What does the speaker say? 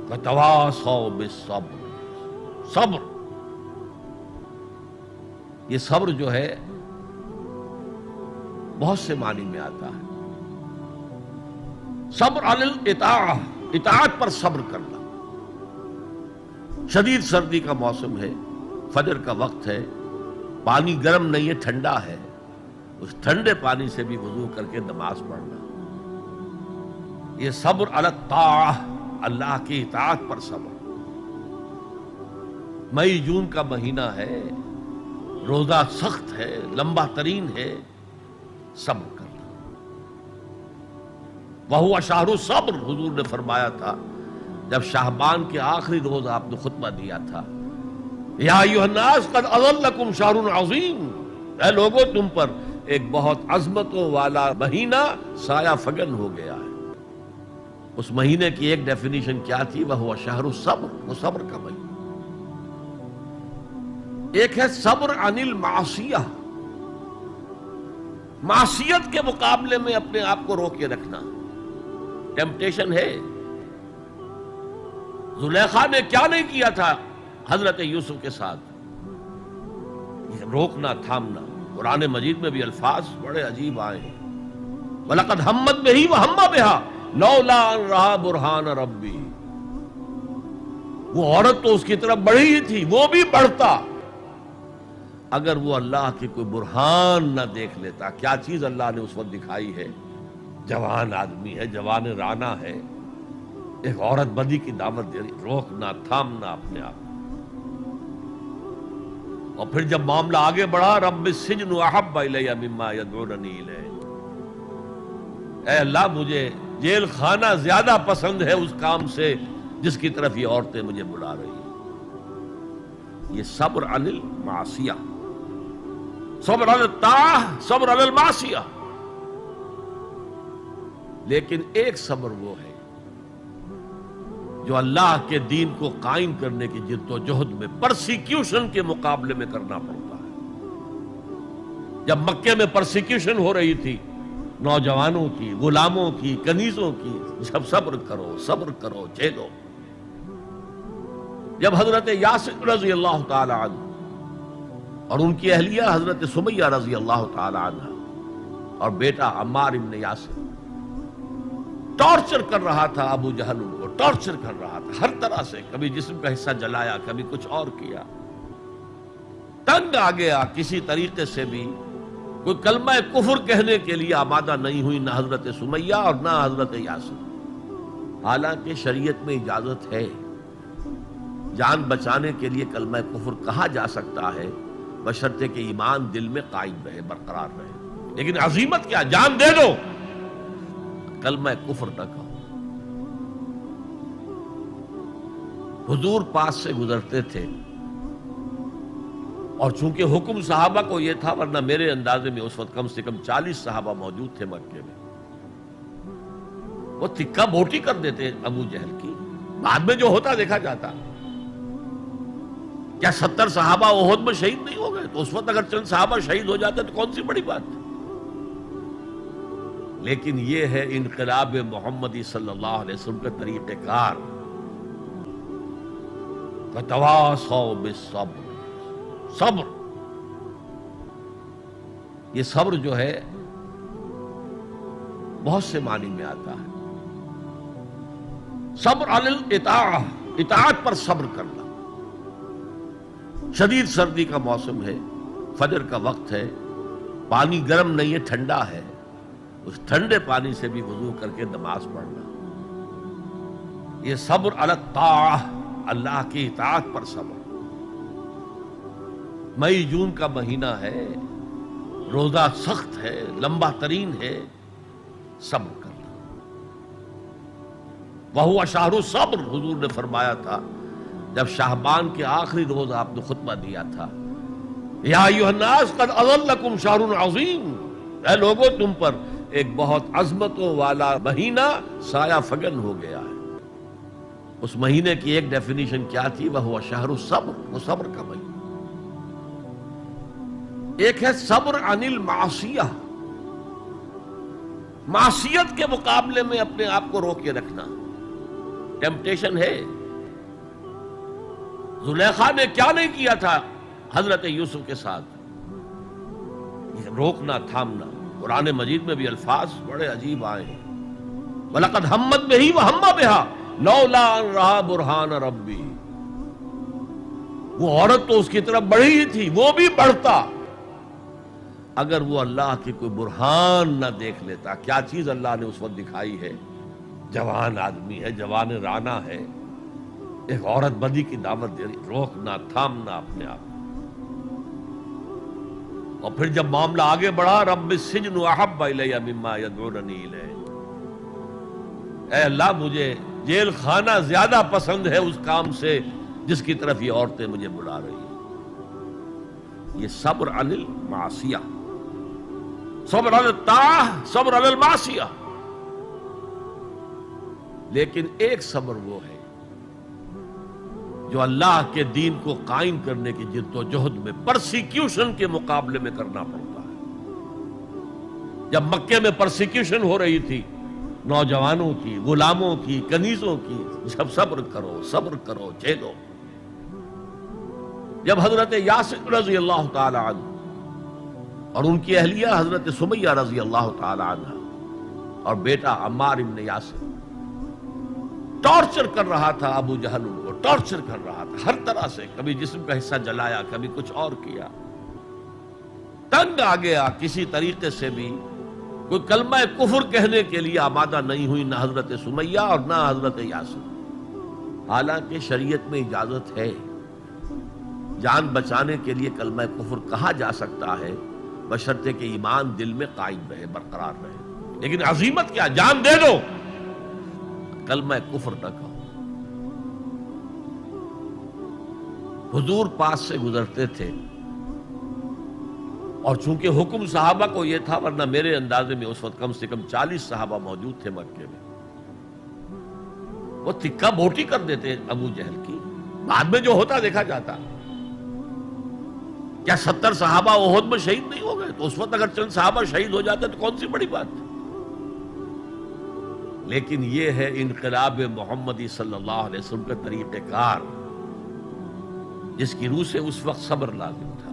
وتواصوا بالصبر. صبر، یہ صبر جو ہے بہت سے معنی میں آتا ہے. صبر علی الاطاعہ، اطاعت پر صبر کرنا. شدید سردی کا موسم ہے، فجر کا وقت ہے، پانی گرم نہیں ہے، ٹھنڈا ہے. اس ٹھنڈے پانی سے بھی وضو کر کے نماز پڑھنا، یہ صبر علی الطاعہ، اللہ کی اطاعت پر صبر. مئی جون کا مہینہ ہے، روزہ سخت ہے، لمبا ترین ہے، صبر کرنا. وَهُوَ شَهْرُ الصَّبْرِ، حضور نے فرمایا تھا جب شعبان کے آخری روز آپ نے خطبہ دیا تھا، یا ایھا الناس قد اظلکم شہر عظیم، اے لوگو تم پر ایک بہت عظمتوں والا مہینہ سایہ فگن ہو گیا ہے. اس مہینے کی ایک ڈیفینیشن کیا تھی؟ وَهُوَ شَهْرُ الصَّبْرِ، وہ صبر کا مہینہ. ایک ہے صبر عن المعصیہ، معصیت کے مقابلے میں اپنے آپ کو روکے رکھنا. ٹیمپٹیشن ہے. زلیخا نے کیا نہیں کیا تھا حضرت یوسف کے ساتھ؟ روکنا، تھامنا. قرآن مجید میں بھی الفاظ بڑے عجیب آئے ہیں. وَلَقَدْ ہمت بِهِ وَهَمَّ بِهَا لَوْلَا أَن رَأَىٰ بُرْهَانَ رَبِّهِ. وہ عورت تو اس کی طرف بڑھی ہی تھی، وہ بھی بڑھتا اگر وہ اللہ کی کوئی برہان نہ دیکھ لیتا. کیا چیز اللہ نے اس وقت دکھائی ہے؟ جوان آدمی ہے، جوان رانا ہے، ایک عورت بدی کی دعوت دے رہی. روکنا، تھامنا اپنے آپ. اور پھر جب معاملہ آگے بڑھا، رب السجن احب الی مما یدعوننی الیہ، اے اللہ مجھے جیل خانہ زیادہ پسند ہے اس کام سے جس کی طرف یہ عورتیں مجھے بلا رہی ہیں. یہ صبر عن المعصیہ، صبر علی الطاعہ، صبر علی المعصیہ. لیکن ایک صبر وہ ہے جو اللہ کے دین کو قائم کرنے کی جد و جہد میں پرسیکیوشن کے مقابلے میں کرنا پڑتا ہے. جب مکے میں پرسیکیوشن ہو رہی تھی نوجوانوں کی، غلاموں کی، کنیزوں کی، جب صبر کرو، صبر کرو، جھیلو. جب حضرت یاسر رضی اللہ تعالی عنہ اور ان کی اہلیہ حضرت سمیہ رضی اللہ تعالی عنہ اور بیٹا عمار ابن یاسر ٹارچر کر رہا تھا، ابو جہل ان کو ٹارچر کر رہا تھا ہر طرح سے، کبھی جسم کا حصہ جلایا، کبھی کچھ اور کیا. تنگ آ گیا، کسی طریقے سے بھی کوئی کلمہ کفر کہنے کے لیے آمادہ نہیں ہوئی، نہ حضرت سمیہ اور نہ حضرت یاسر. حالانکہ شریعت میں اجازت ہے، جان بچانے کے لیے کلمہ کفر کہا جا سکتا ہے بشرطے کہ ایمان دل میں قائم رہے، برقرار رہے. لیکن عظیمت کیا، جان دے دو، کلمہ کفر نہ کہو. حضور پاس سے گزرتے تھے اور چونکہ حکم صحابہ کو یہ تھا، ورنہ میرے اندازے میں اس وقت کم سے کم 40 صحابہ موجود تھے مکے میں، وہ تکہ بوٹی کر دیتے ابو جہل کی. بعد میں جو ہوتا دیکھا جاتا. کیا 70 صحابہ احد میں شہید نہیں ہو گئے؟ تو اس وقت اگر چند صحابہ شہید ہو جاتے تو کون سی بڑی بات تھی. لیکن یہ ہے انقلاب محمدی صلی اللہ علیہ وسلم کا طریقہ کار. وتواصوا بالصبر، صبر. یہ صبر جو ہے بہت سے معنی میں آتا ہے. صبر علی الاطاعہ، اطاعت پر صبر کرنا. شدید سردی کا موسم ہے، فجر کا وقت ہے، پانی گرم نہیں ہے، ٹھنڈا ہے. اس ٹھنڈے پانی سے بھی وضو کر کے نماز پڑھنا، یہ صبر علی الطاعہ، اللہ کی اطاعت پر صبر. مئی جون کا مہینہ ہے، روزہ سخت ہے، لمبا ترین ہے، صبر کرنا. وَهُوَ شَهْرُ الصَّبْرِ، حضور نے فرمایا تھا جب شعبان کے آخری روز آپ نے خطبہ دیا تھا، یا ایھا الناس قد اظلکم شہر عظیم، اے لوگو تم پر ایک بہت عظمتوں والا مہینہ سایہ فگن ہو گیا ہے. اس مہینے کی ایک ڈیفینیشن کیا تھی؟ وَهُوَ شَهْرُ الصَّبْرِ، وہ صبر کا مہینہ. ایک ہے صبر عن المعصیہ، معصیت کے مقابلے میں اپنے آپ کو روکے رکھنا. ٹیمپٹیشن ہے. زلیخا نے کیا نہیں کیا تھا حضرت یوسف کے ساتھ. یہ روکنا تھامنا. قرآن مجید میں بھی الفاظ بڑے عجیب آئے ہیں. وَلَقَدْ ہمت بِهِ وَهَمَّ بِهَا لَوْلَا أَن رَأَىٰ بُرْهَانَ رَبِّهِ. وہ عورت تو اس کی طرف بڑھی ہی تھی, وہ بھی بڑھتا اگر وہ اللہ کی کوئی برہان نہ دیکھ لیتا. کیا چیز اللہ نے اس وقت دکھائی ہے. جوان آدمی ہے, جوان رانا ہے, ایک عورت بدی کی دعوت دے رہی. روکنا تھامنا اپنے آپ. اور پھر جب معاملہ آگے بڑھا, رب السجن احب الی مما یدعوننی الیہ. اے اللہ مجھے جیل خانہ زیادہ پسند ہے اس کام سے جس کی طرف یہ عورتیں مجھے بلا رہی ہیں. یہ صبر عن المعصیہ, صبر عن الطاعہ, صبر عن المعصیہ. لیکن ایک صبر وہ ہے جو اللہ کے دین کو قائم کرنے کی جد و جہد میں پرسیکیوشن کے مقابلے میں کرنا پڑتا ہے. جب مکے میں پرسیکیوشن ہو رہی تھی نوجوانوں کی, غلاموں کی, کنیزوں کی, جب صبر کرو جھیلو. جب حضرت یاسر رضی اللہ تعالی عنہ اور ان کی اہلیہ حضرت سمیہ رضی اللہ تعالی عنہ اور بیٹا عمار ابن یاسر ٹارچر کر رہا تھا, ابو جہل ان کو ٹارچر کر رہا تھا ہر طرح سے. کبھی جسم کا حصہ جلایا, کبھی کچھ اور کیا. تنگ آ گیا, کسی طریقے سے بھی کوئی کلمہ کفر کہنے کے لیے آمادہ نہیں ہوئی نہ حضرت سمیہ اور نہ حضرت یاسر. حالانکہ شریعت میں اجازت ہے, جان بچانے کے لیے کلمہ کفر کہا جا سکتا ہے بشرطے کہ ایمان دل میں قائم رہے, برقرار رہے. لیکن عزیمت کیا, جان دے دو, کلمہ کفر نہ کہو. حضور پاس سے گزرتے تھے اور چونکہ حکم صحابہ کو یہ تھا, ورنہ میرے اندازے میں اس وقت کم سے کم 40 صحابہ موجود تھے مکے میں, وہ تکہ بوٹی کر دیتے ابو جہل کی. بعد میں جو ہوتا دیکھا جاتا. کیا 70 صحابہ احد میں شہید نہیں ہو گئے؟ تو اس وقت اگر چند صحابہ شہید ہو جاتے تو کون سی بڑی بات. لیکن یہ ہے انقلاب محمدی صلی اللہ علیہ وسلم کا طریقہ کار, جس کی روح سے اس وقت صبر لازم تھا.